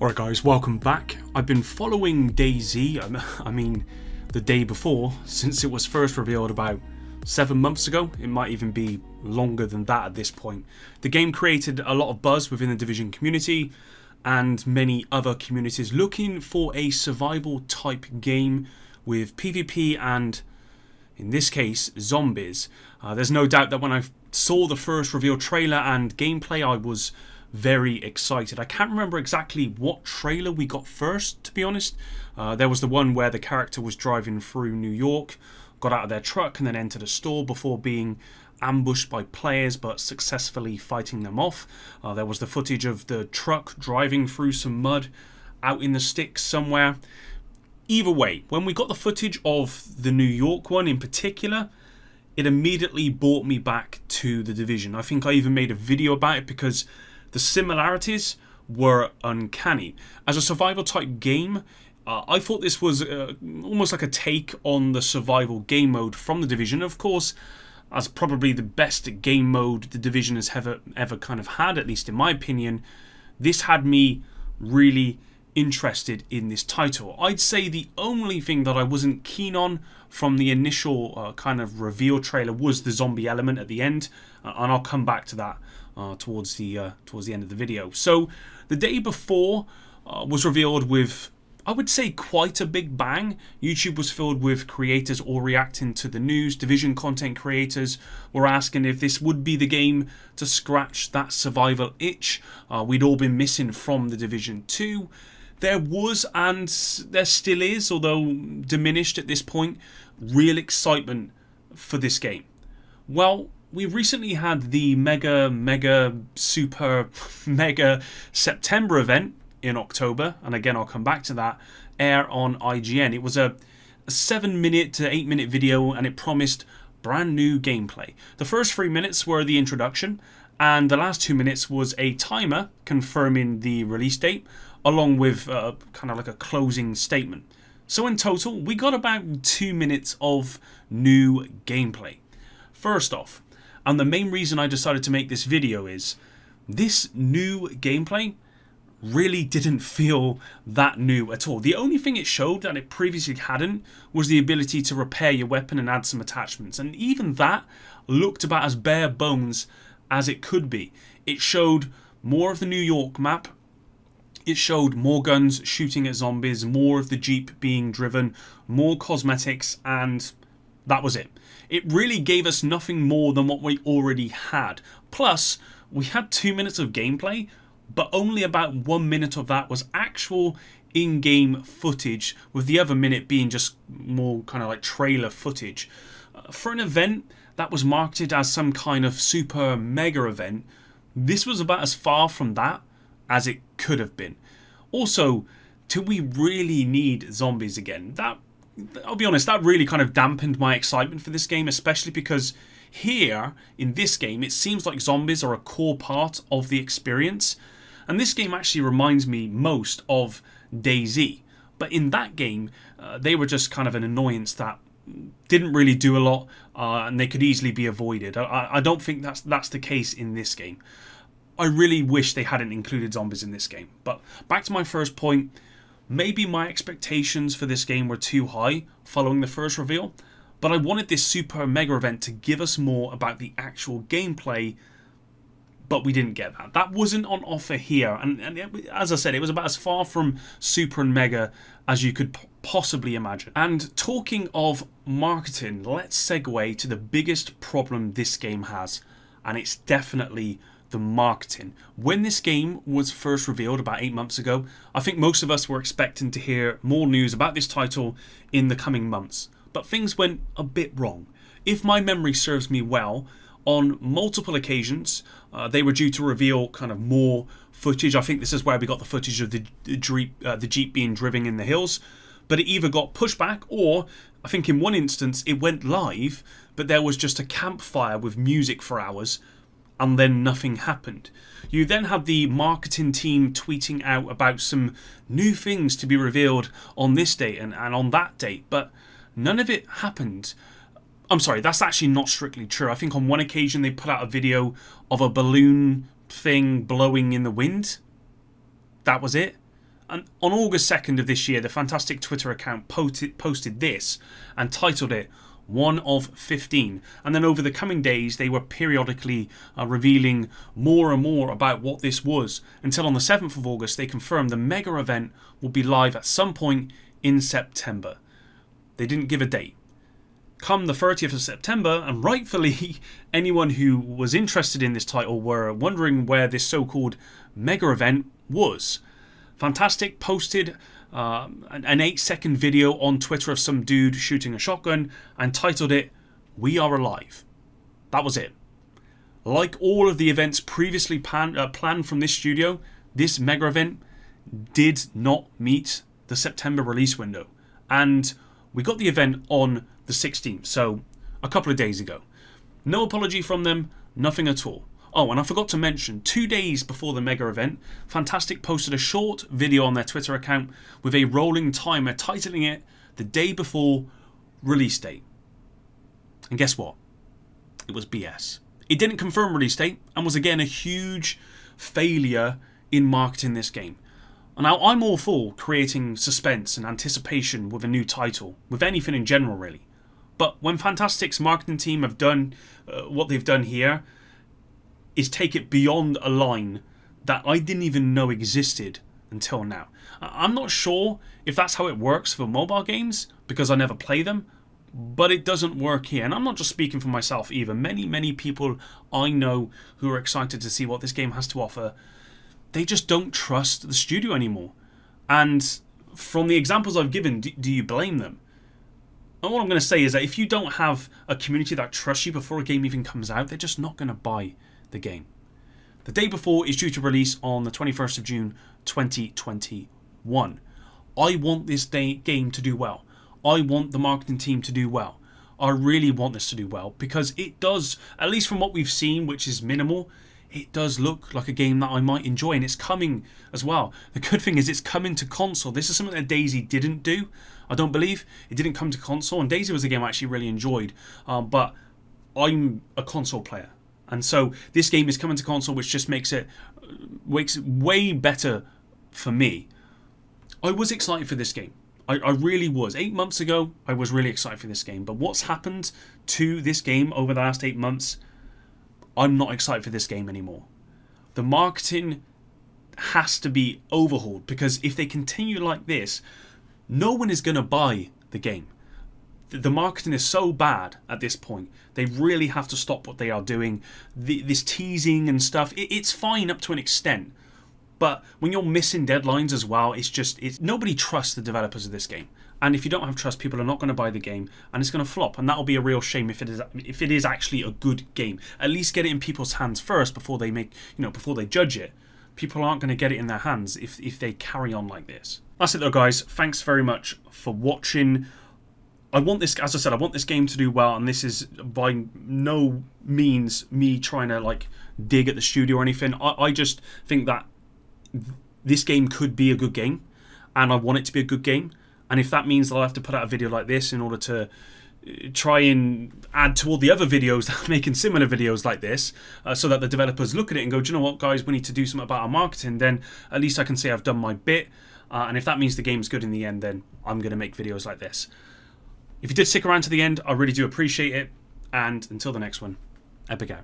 Alright guys, welcome back. I've been following DayZ, I mean the day before, since it was first revealed about 7 months ago. It might even be longer than that at this point. The game created a lot of buzz within the Division community and many other communities looking for a survival type game with PvP and, in this case, zombies. There's no doubt that when I saw the first reveal trailer and gameplay, I was very excited. I can't remember exactly what trailer we got first, to be honest. There was the one where the character was driving through New York, got out of their truck and then entered a store before being ambushed by players but successfully fighting them off. There was the footage of the truck driving through some mud out in the sticks somewhere. Either way, when we got the footage of the New York one in particular, it immediately brought me back to the Division. I think I even made a video about it because the similarities were uncanny. As a survival type game, I thought this was almost like a take on the survival game mode from the Division. Of course, as probably the best game mode the Division has ever kind of had, at least in my opinion, this had me really interested in this title. I'd say the only thing that I wasn't keen on from the initial kind of reveal trailer was the zombie element at the end, and I'll come back to that towards the end of the video. So the day before was revealed with, I would say, quite a big bang. YouTube was filled with creators all reacting to the news. Division content creators were asking if this would be the game to scratch that survival itch we'd all been missing from the Division 2. There was, and there still is, although diminished at this point, real excitement for this game. Well, we recently had the super mega September event in October, and again I'll come back to that, air on IGN. It was a 7-minute to 8-minute video and it promised brand new gameplay. The first 3 minutes were the introduction, and the last 2 minutes was a timer confirming the release date, along with kind of like a closing statement. So in total, we got about 2 minutes of new gameplay. First off, and the main reason I decided to make this video is, this new gameplay really didn't feel that new at all. The only thing it showed that it previously hadn't was the ability to repair your weapon and add some attachments, and even that looked about as bare bones as it could be. It showed more of the New York map. It showed more guns shooting at zombies, more of the Jeep being driven, more cosmetics, and that was it. It really gave us nothing more than what we already had. Plus, we had 2 minutes of gameplay, but only about 1 minute of that was actual in-game footage, with the other minute being just more kind of like trailer footage. For an event that was marketed as some kind of super mega event, this was about as far from that as it could have been. Also, do we really need zombies again? That, I'll be honest, that really kind of dampened my excitement for this game, especially because here, in this game, it seems like zombies are a core part of the experience. And this game actually reminds me most of DayZ. But in that game, they were just kind of an annoyance that didn't really do a lot, and they could easily be avoided. I don't think that's the case in this game. I really wish they hadn't included zombies in this game. But back to my first point, maybe my expectations for this game were too high following the first reveal, but I wanted this super mega event to give us more about the actual gameplay, but we didn't get that. That wasn't on offer here, and as I said, it was about as far from super and mega as you could possibly imagine. And talking of marketing, let's segue to the biggest problem this game has, and it's definitely the marketing. When this game was first revealed about 8 months ago, I think most of us were expecting to hear more news about this title in the coming months, but things went a bit wrong. If my memory serves me well, on multiple occasions they were due to reveal kind of more footage. I think this is where we got the footage of the Jeep being driven in the hills, but it either got pushed back, or I think in one instance it went live, but there was just a campfire with music for hours, and then nothing happened. You then had the marketing team tweeting out about some new things to be revealed on this date and on that date, but none of it happened. I'm sorry, that's actually not strictly true. I think on one occasion they put out a video of a balloon thing blowing in the wind. That was it. And on August 2nd of this year, the fantastic Twitter account posted this and titled it 1 of 15. And then over the coming days, they were periodically revealing more and more about what this was, until on the 7th of August, they confirmed the mega event will be live at some point in September. They didn't give a date. Come the 30th of September, and rightfully, anyone who was interested in this title were wondering where this so-called mega event was. Fantastic posted an 8-second video on Twitter of some dude shooting a shotgun and titled it, "We Are Alive." That was it. Like all of the events previously planned from this studio, this mega event did not meet the September release window. And we got the event on the 16th, so a couple of days ago. No apology from them, nothing at all. Oh, and I forgot to mention, 2 days before the mega event, Fantastic posted a short video on their Twitter account with a rolling timer titling it "The Day Before Release Date." And guess what? It was BS. It didn't confirm release date and was again a huge failure in marketing this game. Now, I'm all for creating suspense and anticipation with a new title, with anything in general really. But when Fantastic's marketing team have done what they've done here, is take it beyond a line that I didn't even know existed until now. I'm not sure if that's how it works for mobile games, because I never play them, but it doesn't work here. And I'm not just speaking for myself either. Many people I know who are excited to see what this game has to offer, they just don't trust the studio anymore. And from the examples I've given, do you blame them? And what I'm going to say is that if you don't have a community that trusts you before a game even comes out, they're just not going to buy the game. The Day Before is due to release on the 21st of June 2021. I want this game to do well. I want the marketing team to do well. I really want this to do well, because it does, at least from what we've seen, which is minimal, it does look like a game that I might enjoy, and it's coming as well. The good thing is it's coming to console. This is something that Daisy didn't do, I don't believe. It didn't come to console, and Daisy was a game I actually really enjoyed, but I'm a console player. And so this game is coming to console, which just makes it way better for me. I was excited for this game. I really was. 8 months ago, I was really excited for this game. But what's happened to this game over the last 8 months, I'm not excited for this game anymore. The marketing has to be overhauled, because if they continue like this, no one is going to buy the game. The marketing is so bad at this point. They really have to stop what they are doing. This teasing and stuff, it's fine up to an extent. But when you're missing deadlines as well, it's nobody trusts the developers of this game. And if you don't have trust, people are not going to buy the game, and it's going to flop. And that'll be a real shame if it is actually a good game. At least get it in people's hands first before they before they judge it. People aren't going to get it in their hands if they carry on like this. That's it though, guys. Thanks very much for watching. I want this, as I said, I want this game to do well, and this is by no means me trying to dig at the studio or anything. I just think that this game could be a good game, and I want it to be a good game. And if that means that I'll have to put out a video like this in order to try and add to all the other videos that are making similar videos like this, so that the developers look at it and go, do you know what, guys, we need to do something about our marketing, then at least I can say I've done my bit. And if that means the game's good in the end, then I'm going to make videos like this. If you did stick around to the end, I really do appreciate it. And until the next one, epic out.